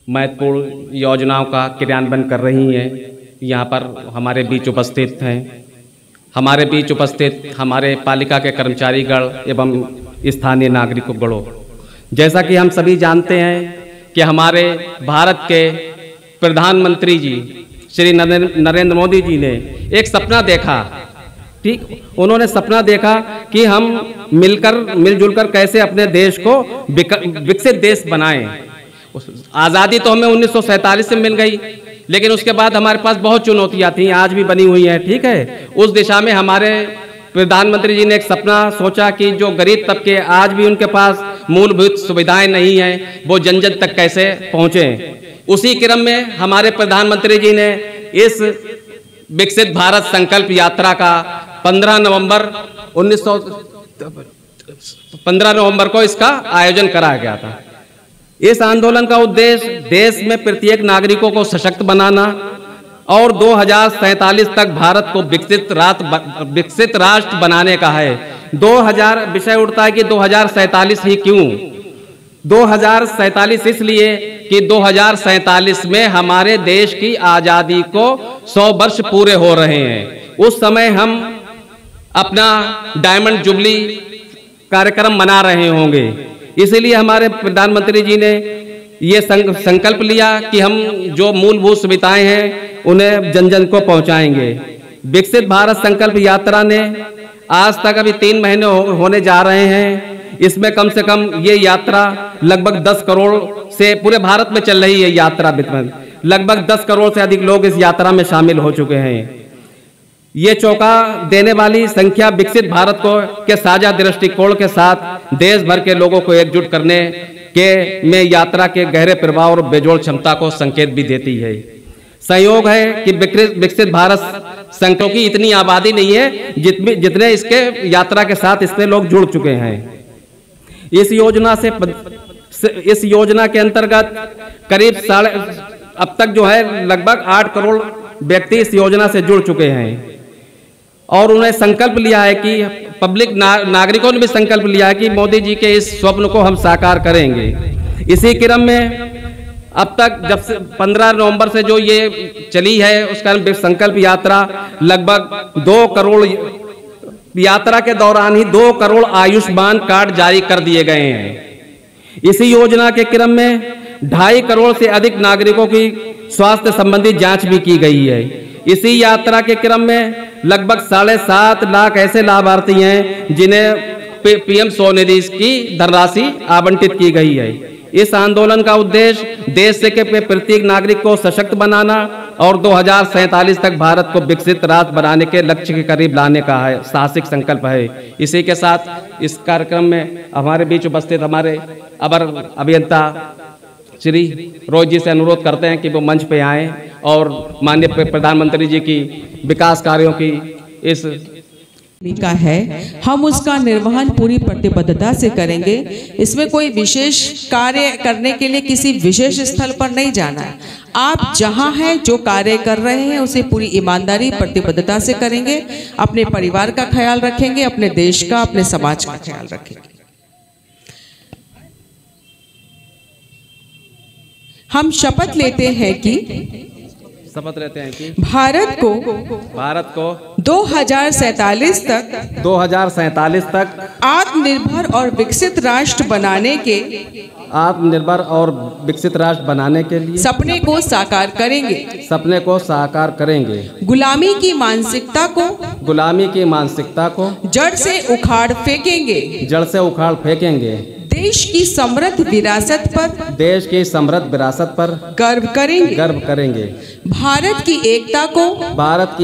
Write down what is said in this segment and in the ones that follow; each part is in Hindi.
महत्वपूर्ण योजनाओं का क्रियान्वयन कर रही हैं। यहाँ पर हमारे बीच उपस्थित हैं। हमारे बीच उपस्थित हमारे पालिका के कर्मचारीगण एवं स्थानीय नागरिकगणों, जैसा कि हम सभी जानते हैं कि हमारे भारत के प्रधानमंत्री जी श्री नरेंद्र मोदी जी ने एक सपना देखा। ठीक, उन्होंने सपना देखा कि हम मिलजुल कर कैसे अपने देश को विकसित देश बनाएं। आज़ादी तो हमें 1947 से मिल गई, लेकिन उसके बाद हमारे पास बहुत चुनौतियां थी, आज भी बनी हुई हैं। ठीक है, उस दिशा में हमारे प्रधानमंत्री जी ने एक सपना सोचा कि जो गरीब तबके आज भी उनके पास मूलभूत सुविधाएं नहीं हैं, वो जन जन तक कैसे पहुँचें। उसी क्रम में हमारे प्रधानमंत्री जी ने इस विकसित भारत संकल्प यात्रा का 15 नवंबर को इसका आयोजन कराया गया था। इस आंदोलन का उद्देश्य देश में प्रत्येक नागरिकों को सशक्त बनाना और 2047 तक भारत को विकसित राष्ट्र बनाने का है। 2000 विषय उठता है कि 2047 ही क्यों? 2047 इसलिए कि 2047 में हमारे देश की आज़ादी को 100 वर्ष पूरे हो रहे हैं। उस समय हम अपना डायमंड जुबली कार्यक्रम मना रहे होंगे। इसीलिए हमारे प्रधानमंत्री जी ने ये संकल्प लिया कि हम जो मूलभूत सुविधाएं हैं उन्हें जन जन को पहुंचाएंगे। विकसित भारत संकल्प यात्रा ने आज तक अभी 3 महीने होने जा रहे हैं। इसमें कम से कम ये यात्रा लगभग 10 करोड़ से पूरे भारत में चल रही है यात्रा। लगभग 10 करोड़ से अधिक लोग इस यात्रा में शामिल हो चुके हैं। ये चौंका देने वाली संख्या विकसित भारत को के साझा दृष्टिकोण के साथ देश भर के लोगों को एकजुट करने के में यात्रा के गहरे प्रभाव और बेजोड़ क्षमता को संकेत भी देती है। संयोग है कि विकसित भारत संकल्प की इतनी आबादी नहीं है जितने इसके यात्रा के साथ इसमें लोग जुड़ चुके हैं। इस योजना के अंतर्गत करीब अब तक जो है लगभग 8 करोड़ व्यक्ति इस योजना से जुड़ चुके हैं और उन्हें संकल्प लिया है कि पब्लिक नागरिकों ने भी संकल्प लिया है कि मोदी जी के इस स्वप्न को हम साकार करेंगे। इसी क्रम में अब तक जब से 15 नवंबर से जो ये चली है उसका संकल्प यात्रा लगभग 2 करोड़ यात्रा के दौरान ही 2 करोड़ आयुष्मान कार्ड जारी कर दिए गए हैं। इसी योजना के क्रम में 2.5 करोड़ से अधिक नागरिकों की स्वास्थ्य संबंधी जांच भी की गई है। इसी यात्रा के क्रम में लगभग 7.5 लाख ऐसे लाभार्थी हैं जिन्हें पीएम स्वनिधि की धनराशि आवंटित की गई है। इस आंदोलन का उद्देश्य देश के प्रत्येक नागरिक को सशक्त बनाना और 2047 तक भारत को विकसित राष्ट्र बनाने के लक्ष्य के करीब लाने का है, साहसिक संकल्प है। इसी के साथ इस कार्यक्रम में हमारे बीच उपस्थित हमारे अवर अभियंता श्री रोज जी से अनुरोध करते हैं कि वो मंच पे आएं और माननीय प्रधानमंत्री जी की विकास कार्यों की इस का है हम उसका निर्वहन पूरी प्रतिबद्धता से करेंगे। इसमें कोई विशेष कार्य करने के लिए किसी विशेष स्थल पर नहीं जाना है। आप जहां हैं जो कार्य कर रहे हैं उसे पूरी ईमानदारी प्रतिबद्धता से करेंगे। अपने परिवार का ख्याल रखेंगे, अपने देश का, अपने समाज का ख्याल रखेंगे। हम शपथ लेते हैं कि भारत को 2047 तक आत्मनिर्भर और विकसित राष्ट्र बनाने के लिए सपने को साकार करेंगे। गुलामी की मानसिकता को जड़ से उखाड़ फेंकेंगे। देश की समृद्ध विरासत पर गर्व करेंगे। भारत की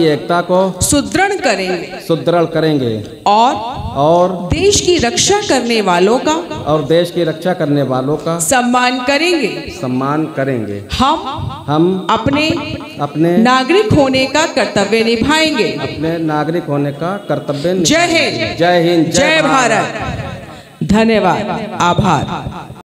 एकता को सुदृढ़ करेंगे और देश की रक्षा करने वालों का सम्मान करेंगे। हम अपने नागरिक होने का कर्तव्य निभाएंगे। जय हिंद, जय भारत। धन्यवाद, आभार।